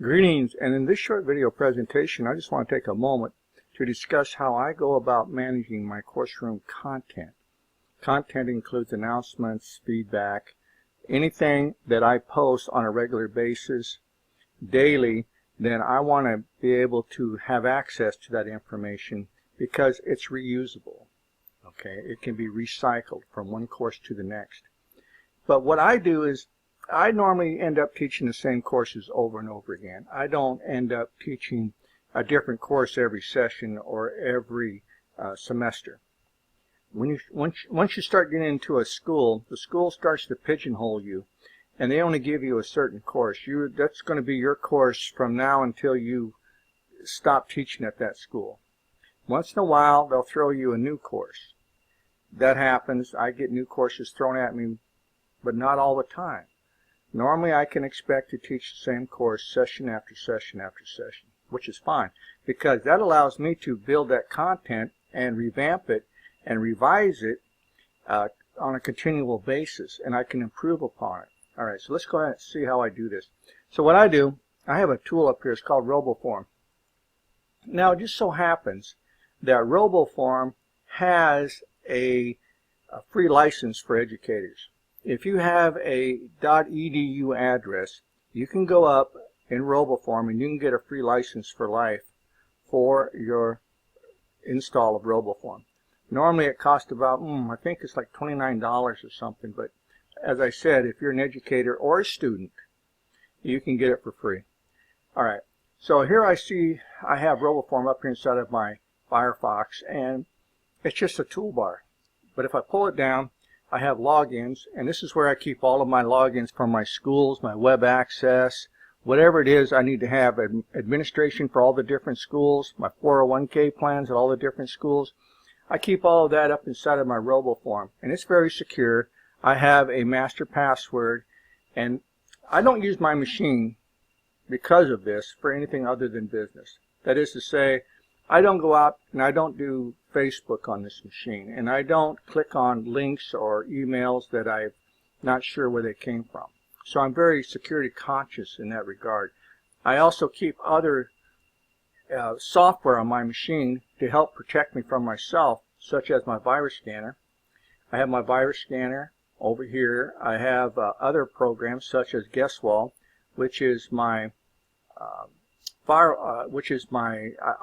Greetings, and in this short video presentation I just want to take a moment to discuss how I go about managing my course room content. Content includes announcements, feedback, anything that I post on a regular basis, daily. Then I want to be able to have access to that information because it's reusable. Okay, it can be recycled from one course to the next. But what I do is I normally end up teaching the same courses over and over again. I don't end up teaching a different course every session or every semester. Once you start getting into a school, the school starts to pigeonhole you, and they only give you a certain course. That's going to be your course from now until you stop teaching at that school. Once in a while, they'll throw you a new course. That happens. I get new courses thrown at me, but not all the time. Normally I can expect to teach the same course session after session after session, which is fine because that allows me to build that content and revamp it and revise it on a continual basis, and I can improve upon it. Alright, so let's go ahead and see how I do this. So what I do, I have a tool up here, it's called RoboForm. Now it just so happens that RoboForm has a free license for educators. If you have a .edu address, you can go up in RoboForm and you can get a free license for life for your install of RoboForm. Normally it costs about, I think it's like $29 or something, but as I said, if you're an educator or a student, you can get it for free. Alright, so here I have RoboForm up here inside of my Firefox, and it's just a toolbar. But if I pull it down, I have logins, and this is where I keep all of my logins from my schools, my web access, whatever it is I need to have, administration for all the different schools, my 401k plans at all the different schools. I keep all of that up inside of my RoboForm, and it's very secure. I have a master password, and I don't use my machine because of this for anything other than business. That is to say, I don't go out and I don't do Facebook on this machine, and I don't click on links or emails that I'm not sure where they came from. So I'm very security conscious in that regard. I also keep other software on my machine to help protect me from myself, such as my virus scanner. I have my virus scanner over here. I have other programs such as GuessWall, which is my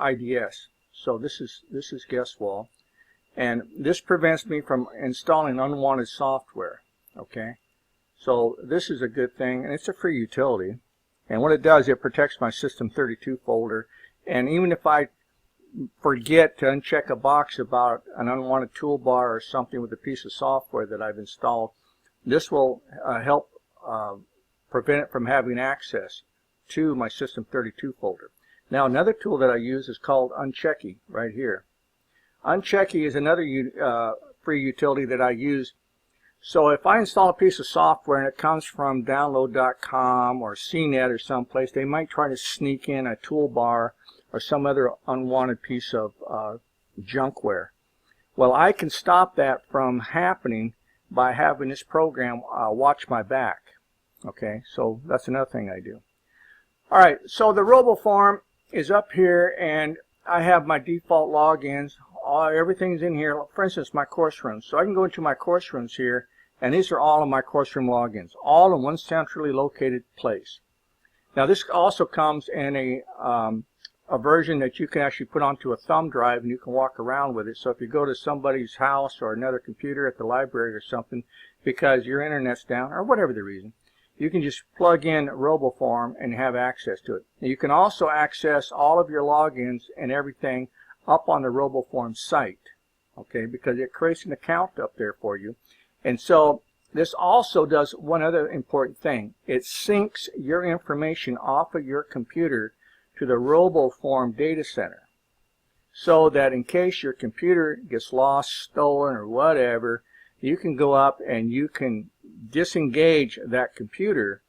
IDS. So this is GuessWall, and this prevents me from installing unwanted software. Okay, so this is a good thing, and it's a free utility. And what it does, it protects my System32 folder. And even if I forget to uncheck a box about an unwanted toolbar or something with a piece of software that I've installed, this will help prevent it from having access to my System32 folder. Now another tool that I use is called Unchecky right here. Unchecky is another free utility that I use. So if I install a piece of software and it comes from download.com or CNET or someplace, they might try to sneak in a toolbar or some other unwanted piece of junkware. Well, I can stop that from happening by having this program watch my back. Okay, so that's another thing I do. Alright, so the RoboForm is up here, and I have my default logins. Everything's in here. For instance, my course rooms. So I can go into my course rooms here, and these are all of my course room logins, all in one centrally located place. Now this also comes in a version that you can actually put onto a thumb drive, and you can walk around with it. So if you go to somebody's house or another computer at the library or something because your internet's down or whatever the reason, you can just plug in RoboForm and have access to it. You can also access all of your logins and everything up on the RoboForm site, okay, because it creates an account up there for you. And so this also does one other important thing. It syncs your information off of your computer to the RoboForm data center, so that in case your computer gets lost, stolen, or whatever, you can go up and you can disengage that computer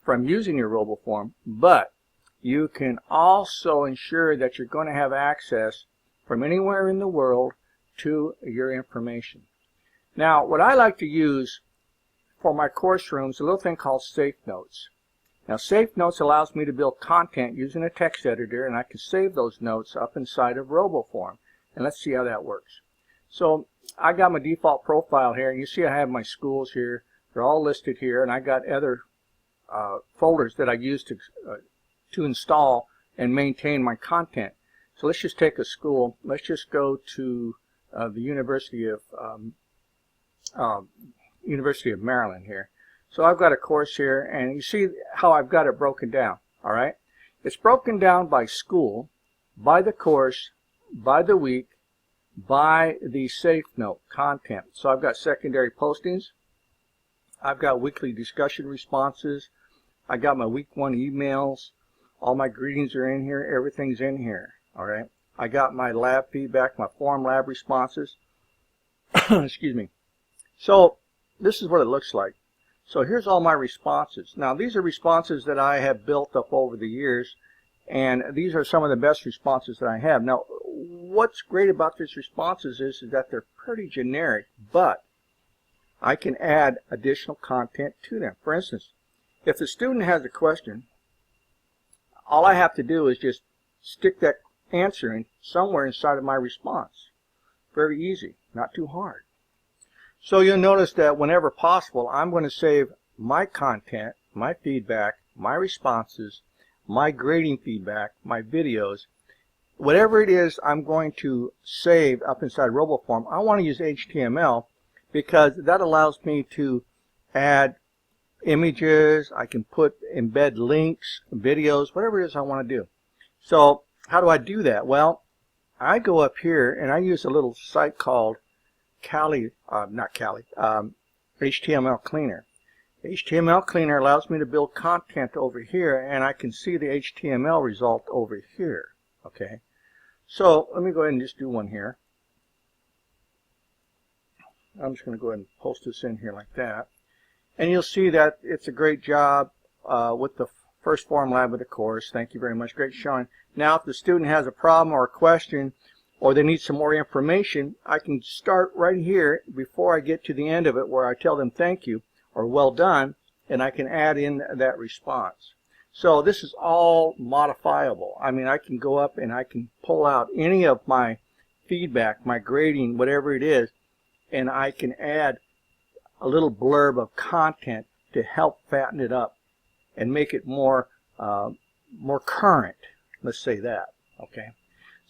from using your RoboForm, but you can also ensure that you're going to have access from anywhere in the world to your information. Now, what I like to use for my course rooms is a little thing called Safe Notes. Now, Save Notes allows me to build content using a text editor, and I can save those notes up inside of RoboForm. And let's see how that works. So I got my default profile here, and you see I have my schools here. They're all listed here, and I got other folders that I use to install and maintain my content. So let's just take a school. Let's just go to the University of Maryland here. So I've got a course here, and you see how I've got it broken down. All right, it's broken down by school, by the course, by the week, by the Safe Note content. So I've got secondary postings, I've got weekly discussion responses, I got my week 1 emails, all my greetings are in here, everything's in here. All right, I got my lab feedback, my forum lab responses. Excuse me. So this is what it looks like. So here's all my responses. Now these are responses that I have built up over the years, and these are some of the best responses that I have. Now what's great about these responses is that they're pretty generic, but I can add additional content to them. For instance, if the student has a question, all I have to do is just stick that answer in somewhere inside of my response. Very easy, not too hard. So you'll notice that whenever possible, I'm going to save my content, my feedback, my responses, my grading feedback, my videos, whatever it is I'm going to save up inside RoboForm. I want to use HTML because that allows me to add images. I can embed links, videos, whatever it is I want to do. So how do I do that? Well, I go up here and I use a little site called HTML Cleaner. HTML Cleaner allows me to build content over here, and I can see the HTML result over here. Okay, so let me go ahead and just do one here. I'm just going to go ahead and post this in here like that, and you'll see that it's a great job with the first forum lab of the course. Thank you very much. Great showing. Now if the student has a problem or a question, or they need some more information, I can start right here before I get to the end of it where I tell them thank you or well done, and I can add in that response. So this is all modifiable. I mean, I can go up and I can pull out any of my feedback, my grading, whatever it is, and I can add a little blurb of content to help fatten it up and make it more current. Let's say that. Okay.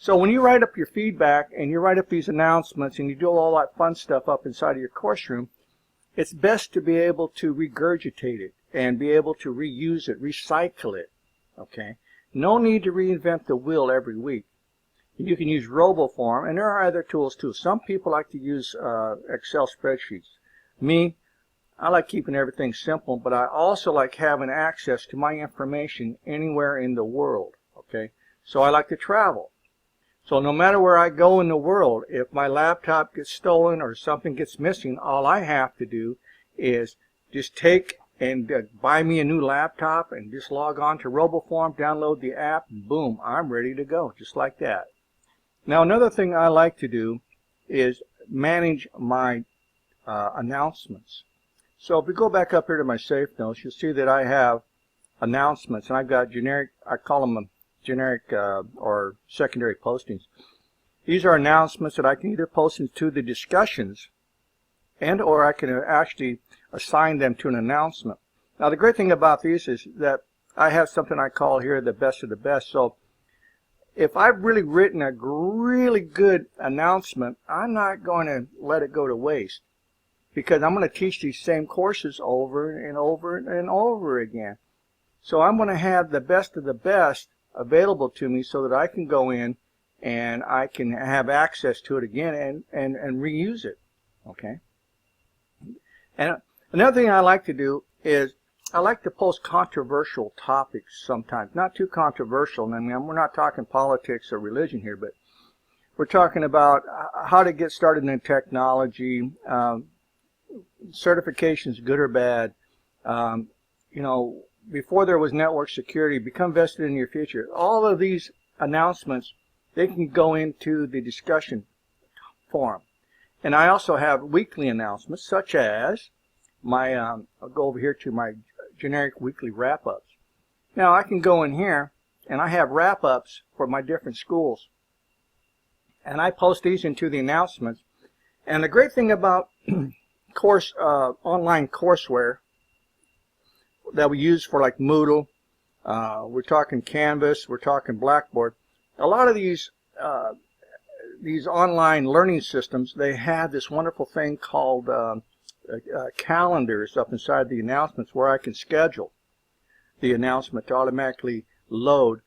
So when you write up your feedback and you write up these announcements and you do all that fun stuff up inside of your course room, it's best to be able to regurgitate it and be able to reuse it, recycle it. Okay? No need to reinvent the wheel every week. You can use RoboForm, and there are other tools too. Some people like to use Excel spreadsheets. Me, I like keeping everything simple, but I also like having access to my information anywhere in the world. Okay? So I like to travel. So no matter where I go in the world, if my laptop gets stolen or something gets missing, all I have to do is just take and buy me a new laptop and just log on to RoboForm, download the app, and boom, I'm ready to go, just like that. Now another thing I like to do is manage my announcements. So if we go back up here to my Safe Notes, you'll see that I have announcements, and I've got generic, I call them generic or secondary postings. These are announcements that I can either post into the discussions and or I can actually assign them to an announcement. Now the great thing about these is that I have something I call here the best of the best. So if I've really written a really good announcement, I'm not going to let it go to waste, because I'm going to teach these same courses over and over and over again. So I'm going to have the best of the best available to me so that I can go in and I can have access to it again and reuse it. Okay. And another thing I like to do is I like to post controversial topics sometimes. Not too controversial. I mean, we're not talking politics or religion here, but we're talking about how to get started in technology, certifications, good or bad, you know, before there was network security, become vested in your future. All of these announcements, they can go into the discussion forum. And I also have weekly announcements, such as my, I'll go over here to my generic weekly wrap-ups. Now I can go in here and I have wrap-ups for my different schools. And I post these into the announcements. And the great thing about online courseware that we use for like Moodle, we're talking Canvas, we're talking Blackboard. A lot of these online learning systems, they have this wonderful thing called calendars up inside the announcements where I can schedule the announcement to automatically load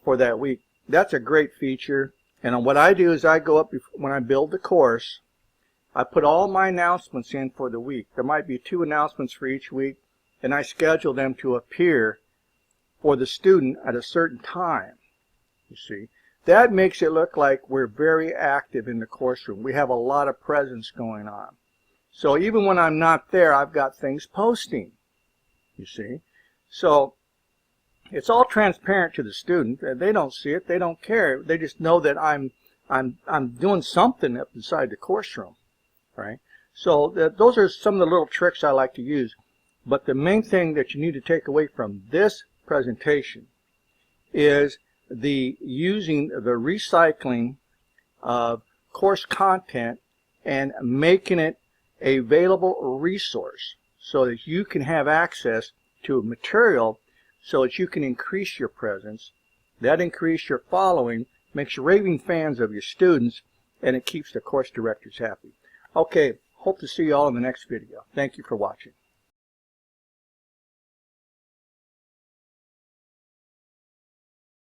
for that week. That's a great feature. And what I do is I go up when I build the course, I put all my announcements in for the week. There might be 2 announcements for each week, and I schedule them to appear for the student at a certain time. You see, that makes it look like we're very active in the course room. We have a lot of presence going on. So even when I'm not there, I've got things posting. You see, so it's all transparent to the student. They don't see it. They don't care. They just know that I'm doing something up inside the course room, right? So those are some of the little tricks I like to use. But the main thing that you need to take away from this presentation is using the recycling of course content and making it a available resource so that you can have access to material so that you can increase your presence. That increases your following, makes you raving fans of your students, and it keeps the course directors happy. Okay, hope to see you all in the next video. Thank you for watching.